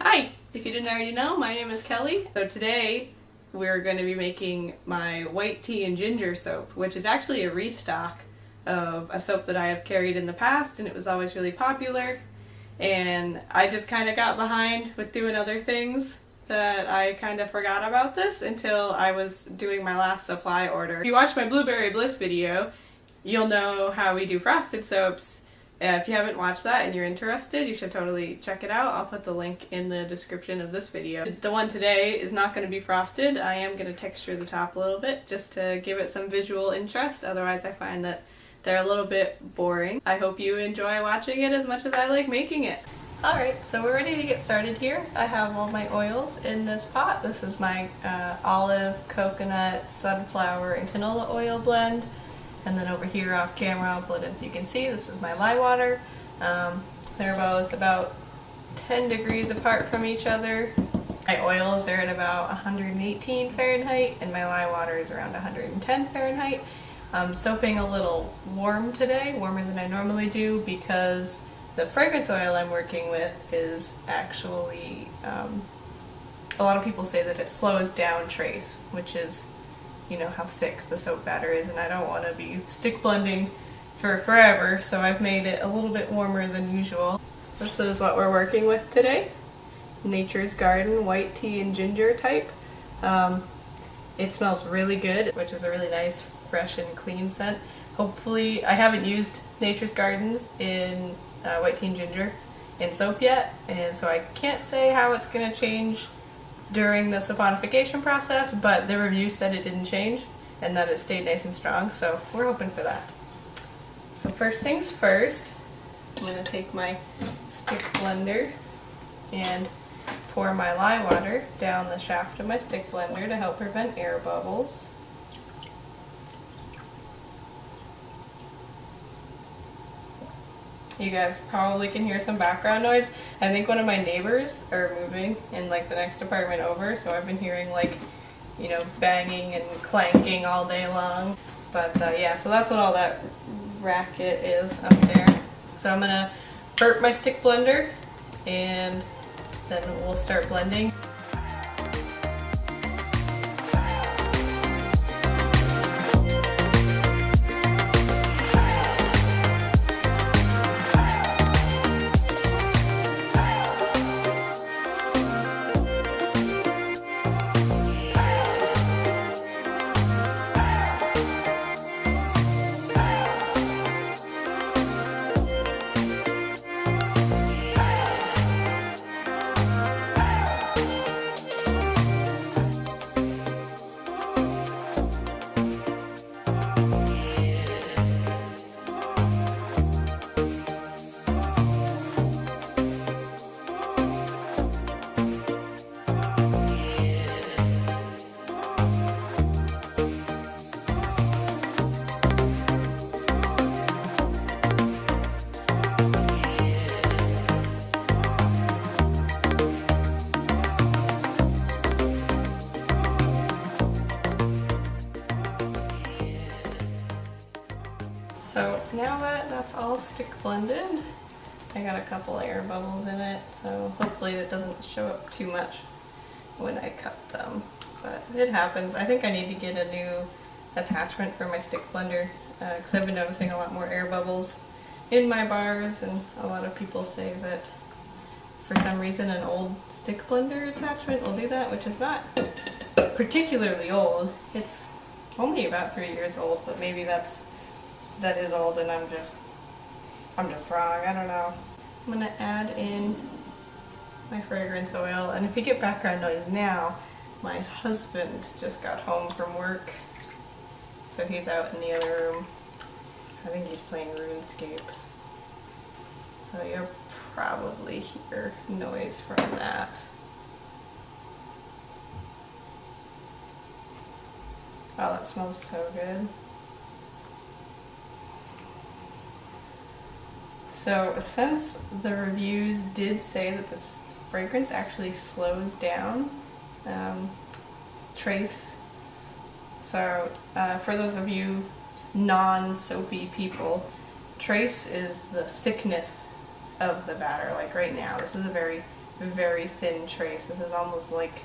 Hi! If you didn't already know, my name is Kelly. So today we're going to be making my white tea and ginger soap, which is actually a restock of a soap that I have carried in the past, and it was always really popular. And I just kind of got behind with doing other things that I kind of forgot about this until I was doing my last supply order. If you watched my Blueberry Bliss video, you'll know how we do frosted soaps. If you haven't watched that and you're interested, you should totally check it out. I'll put the link in the description of this video. The one today is not going to be frosted. I am going to texture the top a little bit just to give it some visual interest. Otherwise, I find that they're a little bit boring. I hope you enjoy watching it as much as I like making it. Alright, so we're ready to get started here. I have all my oils in this pot. This is my olive, coconut, sunflower, and canola oil blend. And then over here off camera, I'll put it in so you can see, this is my lye water. They're both about 10 degrees apart from each other. My oils are at about 118 Fahrenheit and my lye water is around 110 Fahrenheit. I'm soaping a little warm today, warmer than I normally do, because the fragrance oil I'm working with is actually, a lot of people say that it slows down trace, which is, you know, how thick the soap batter is, and I don't want to be stick blending for forever, so I've made it a little bit warmer than usual. This is what we're working with today. Nature's Garden white tea and ginger type. It smells really good, which is a really nice, fresh and clean scent. Hopefully, I haven't used Nature's Gardens in white tea and ginger in soap yet, and so I can't say how it's going to change during the saponification process, but the review said it didn't change and that it stayed nice and strong, so we're hoping for that. So first things first, I'm going to take my stick blender and pour my lye water down the shaft of my stick blender to help prevent air bubbles. You guys probably can hear some background noise. I think one of my neighbors are moving in like the next apartment over, so I've been hearing like, you know, banging and clanking all day long. But yeah, so that's what all that racket is up there. So I'm gonna burp my stick blender and then we'll start blending. So now that that's all stick blended, I got a couple air bubbles in it, so hopefully it doesn't show up too much when I cut them, but it happens. I think I need to get a new attachment for my stick blender because I've been noticing a lot more air bubbles in my bars, and a lot of people say that for some reason an old stick blender attachment will do that, which is not particularly old. It's only about 3 years old, but maybe that is old and I'm just wrong, I don't know. I'm gonna add in my fragrance oil, and if you get background noise now, my husband just got home from work, so he's out in the other room. I think he's playing RuneScape, so you'll probably hear noise from that. Oh, that smells so good. So since the reviews did say that this fragrance actually slows down trace, so for those of you non-soapy people, trace is the thickness of the batter. Like right now, this is a very very thin trace. This is almost like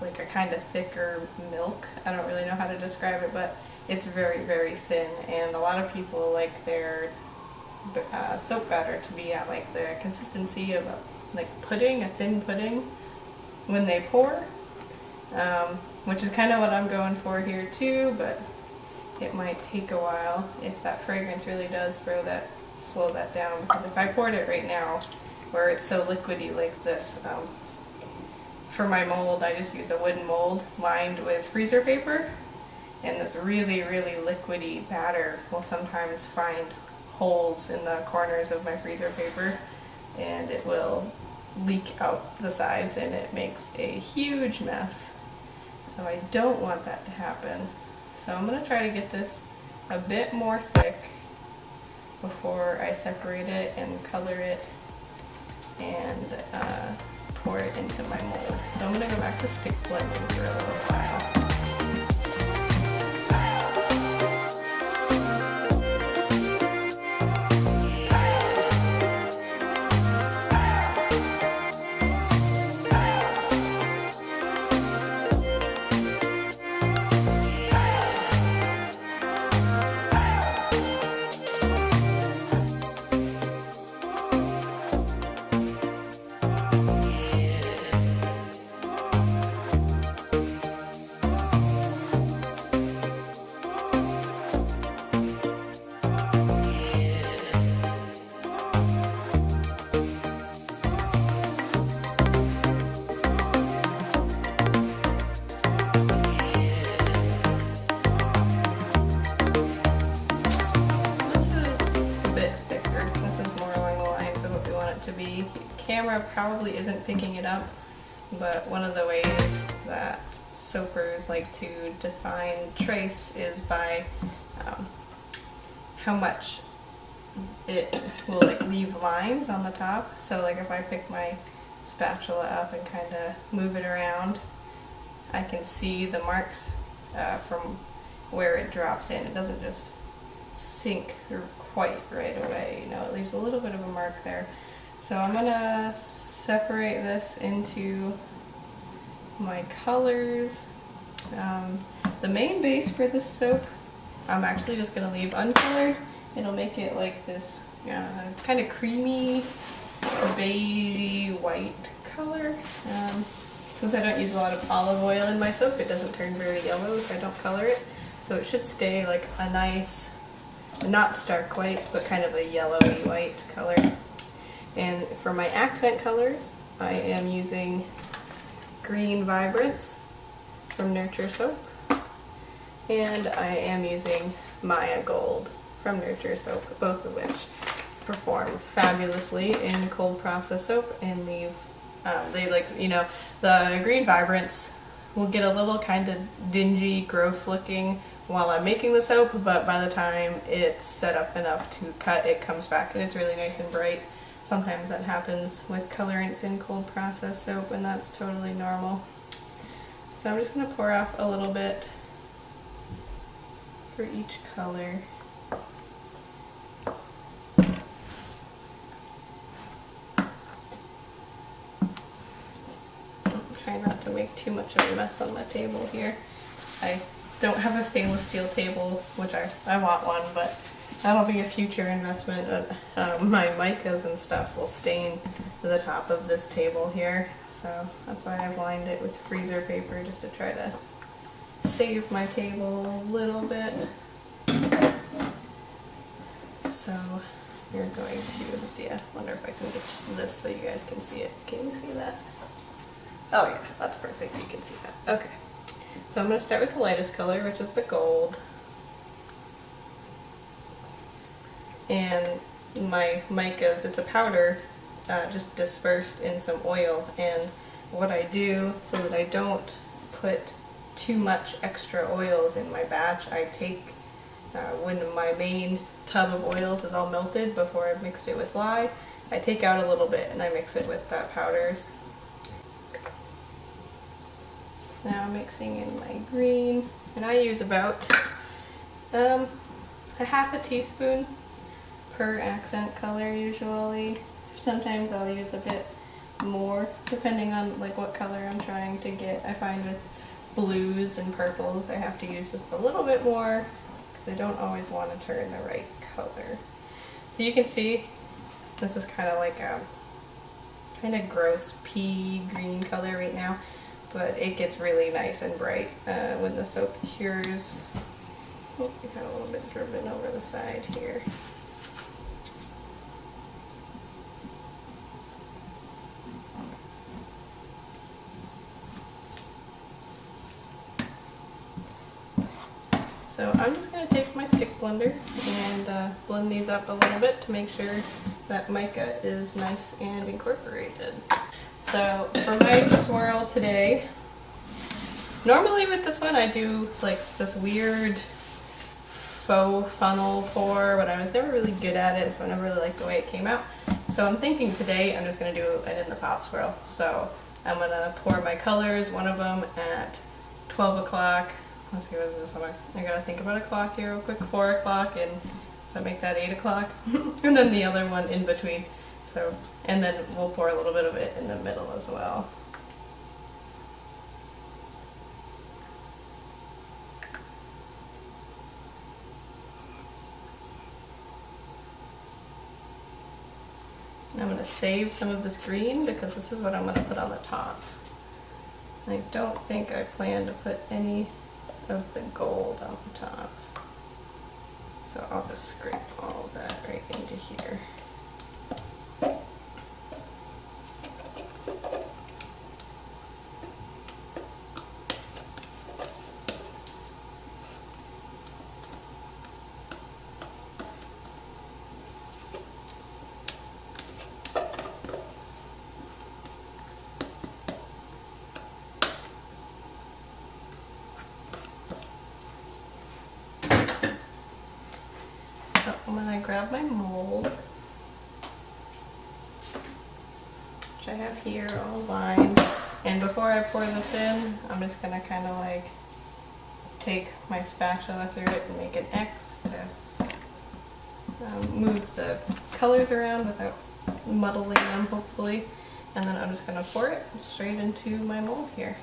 a kind of thicker milk. I don't really know how to describe it, but it's very, very thin, and a lot of people like their soap batter to be at like the consistency of like pudding, a thin pudding when they pour, which is kind of what I'm going for here too, but it might take a while if that fragrance really does slow that down, because if I poured it right now where it's so liquidy like this, for my mold I just use a wooden mold lined with freezer paper, and this really, really liquidy batter will sometimes find holes in the corners of my freezer paper, and it will leak out the sides and it makes a huge mess. So I don't want that to happen. So I'm going to try to get this a bit more thick before I separate it and color it and pour it into my mold. So I'm going to go back to stick blending for a little while. To be. Camera probably isn't picking it up, but one of the ways that soapers like to define trace is by how much it will like leave lines on the top. So like if I pick my spatula up and kind of move it around, I can see the marks from where it drops in. It doesn't just sink quite right away, you know, it leaves a little bit of a mark there. So I'm gonna separate this into my colors. The main base for this soap, I'm actually just gonna leave uncolored. It'll make it like this kind of creamy, beigey white color. Since I don't use a lot of olive oil in my soap, it doesn't turn very yellow if I don't color it. So it should stay like a nice, not stark white, but kind of a yellowy white color. And for my accent colors, I am using Green Vibrance from Nurture Soap, and I am using Maya Gold from Nurture Soap, both of which perform fabulously in cold process soap, and they like, you know, the Green Vibrance will get a little kind of dingy, gross looking while I'm making the soap, but by the time it's set up enough to cut, it comes back and it's really nice and bright. Sometimes that happens with colorants in cold process soap, and that's totally normal. So I'm just going to pour off a little bit for each color. Try not to make too much of a mess on my table here. I don't have a stainless steel table, which I want one, but that'll be a future investment. My micas and stuff will stain the top of this table here, so that's why I've lined it with freezer paper, just to try to save my table a little bit. So you're going to, let's see, I wonder if I can get this so you guys can see it. Can you see that? Oh yeah, that's perfect, you can see that. Okay, so I'm going to start with the lightest color, which is the gold. And my micas, it's a powder just dispersed in some oil, and what I do so that I don't put too much extra oils in my batch, I take when my main tub of oils is all melted before I've mixed it with lye, I take out a little bit and I mix it with that powders. So now I'm mixing in my green, and I use about a half a teaspoon per accent color usually. Sometimes I'll use a bit more depending on like what color I'm trying to get. I find with blues and purples I have to use just a little bit more because I don't always want to turn the right color. So you can see this is kind of like a kind of gross pea green color right now, but it gets really nice and bright when the soap cures. Oh, we got a little bit driven over the side here. So I'm just going to take my stick blender and blend these up a little bit to make sure that mica is nice and incorporated. So for my swirl today, normally with this one I do like this weird faux funnel pour, but I was never really good at it, so I never really liked the way it came out. So I'm thinking today I'm just going to do it in the pot swirl. So I'm going to pour my colors, one of them at 12 o'clock. Let's see, what is this? I gotta think about a clock here real quick. 4 o'clock, and does that make that 8 o'clock? And then the other one in between. So, and then we'll pour a little bit of it in the middle as well. And I'm gonna save some of this green because this is what I'm gonna put on the top. I don't think I plan to put any of the gold on the top. So I'll just scrape all of that right into here. So I'm going to grab my mold, which I have here all lined, and before I pour this in, I'm just going to kind of like take my spatula through it and make an X to move the colors around without muddling them, hopefully, and then I'm just going to pour it straight into my mold here.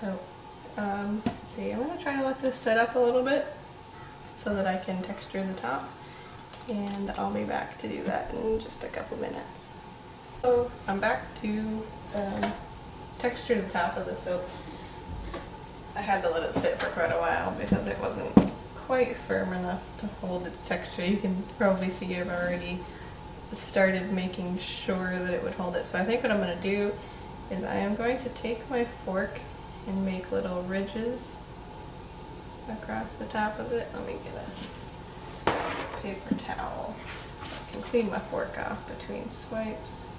So, let's see, I'm going to try to let this set up a little bit so that I can texture the top, and I'll be back to do that in just a couple minutes. So, I'm back to texture the top of the soap. I had to let it sit for quite a while because it wasn't quite firm enough to hold its texture. You can probably see I've already started making sure that it would hold it. So I think what I'm going to do is I am going to take my fork and make little ridges across the top of it. Let me get a paper towel so I can clean my fork off between swipes.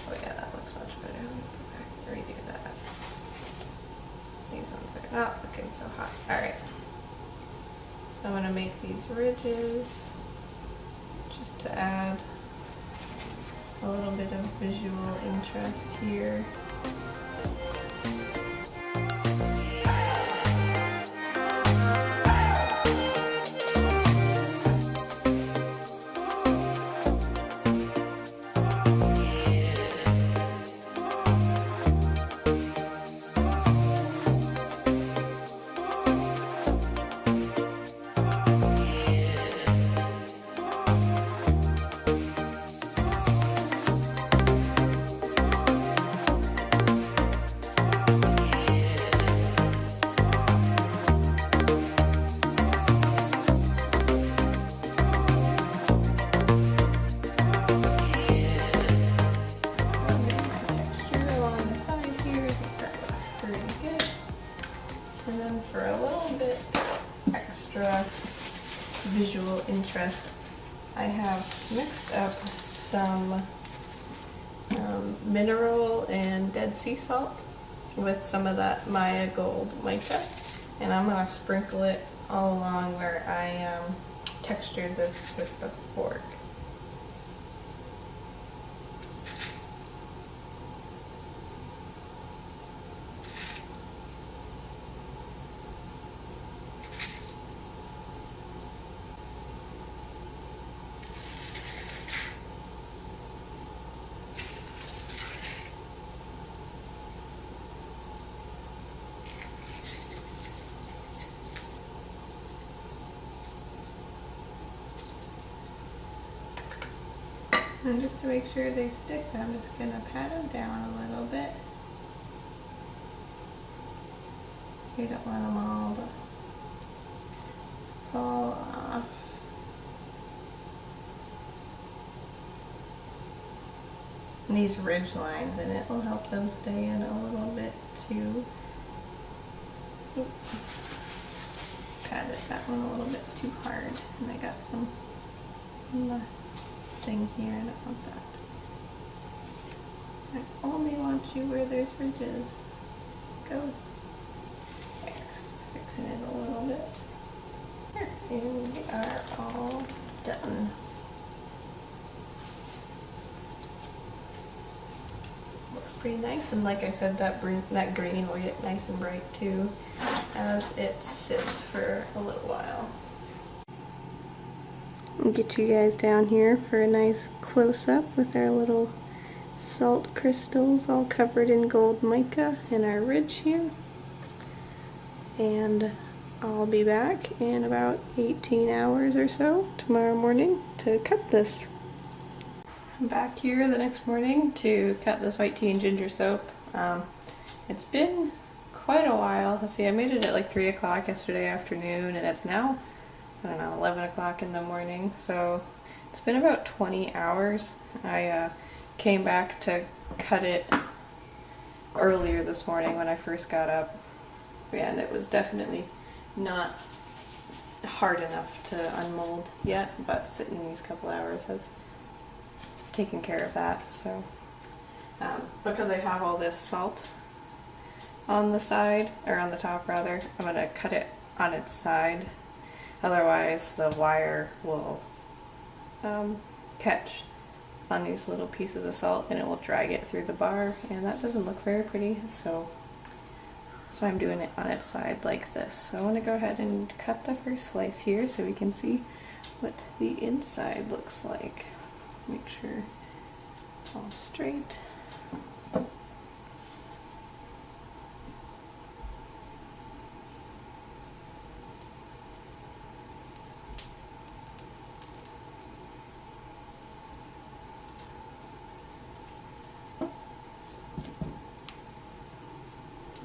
Oh yeah, that looks much better. Let me go back and redo that. These ones are not looking so hot. Alright. So I'm going to make these ridges just to add a little bit of visual interest here. For a little bit extra visual interest, I have mixed up some mineral and Dead Sea salt with some of that Maya Gold mica, and I'm going to sprinkle it all along where I textured this with the fork. And just to make sure they stick, I'm just going to pat them down a little bit. You don't want them all to fall off. And these ridge lines in it will help them stay in a little bit too. Patted that one a little bit too hard, and I got some thing here, and I don't want that. I only want you where there's ridges. Go. There. Fixing it a little bit. There. And we are all done. Looks pretty nice, and like I said, that green will get nice and bright too as it sits for a little while. I'll get you guys down here for a nice close-up with our little salt crystals all covered in gold mica in our ridge here. And I'll be back in about 18 hours or so tomorrow morning to cut this. I'm back here the next morning to cut this white tea and ginger soap. It's been quite a while. Let's see, I made it at like 3 o'clock yesterday afternoon, and it's now, I don't know, 11 o'clock in the morning, so it's been about 20 hours. I came back to cut it earlier this morning when I first got up, and it was definitely not hard enough to unmold yet, but sitting these couple hours has taken care of that. So because I have all this salt on the side, or on the top rather, I'm going to cut it on its side. Otherwise the wire will catch on these little pieces of salt and it will drag it through the bar, and that doesn't look very pretty, so that's why I'm doing it on its side like this. So I want to go ahead and cut the first slice here so we can see what the inside looks like. Make sure it's all straight.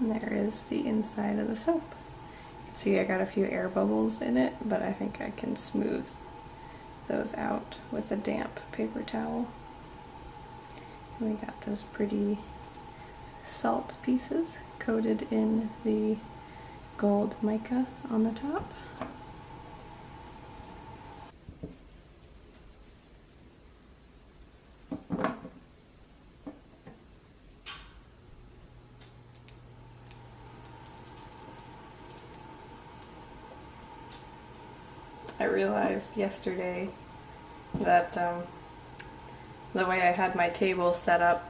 And there is the inside of the soap. You can see I got a few air bubbles in it, but I think I can smooth those out with a damp paper towel. And we got those pretty salt pieces coated in the gold mica on the top. I realized yesterday that the way I had my table set up,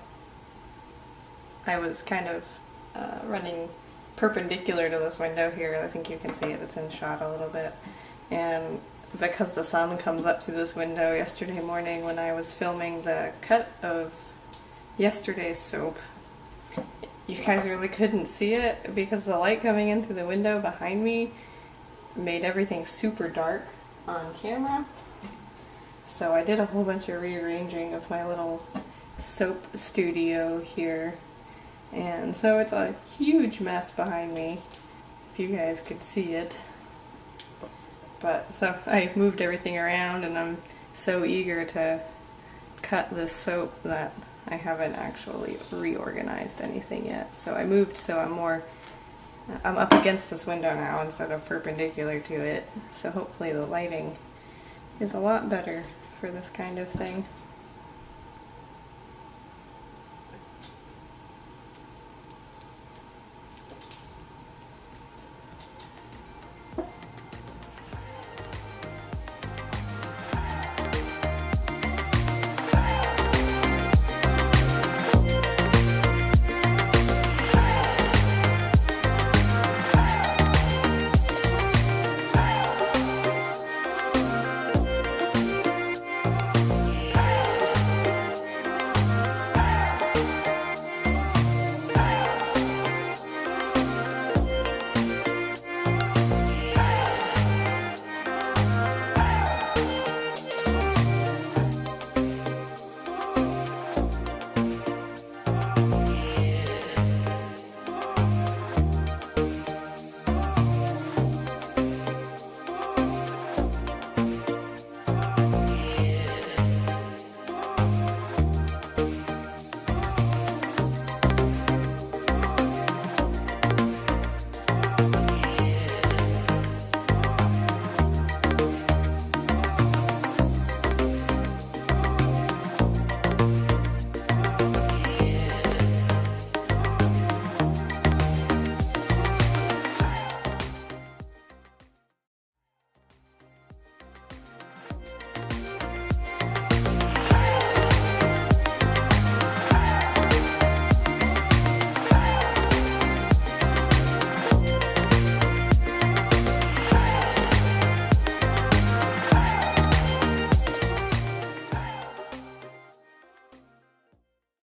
I was kind of running perpendicular to this window here. I think you can see it, it's in shot a little bit. And because the sun comes up through this window yesterday morning when I was filming the cut of yesterday's soap, you guys really couldn't see it because the light coming in through the window behind me made everything super dark on camera. So I did a whole bunch of rearranging of my little soap studio here, and so it's a huge mess behind me if you guys could see it. But so I moved everything around, and I'm so eager to cut this soap that I haven't actually reorganized anything yet. So I moved so I'm up against this window now instead of perpendicular to it, so hopefully the lighting is a lot better for this kind of thing.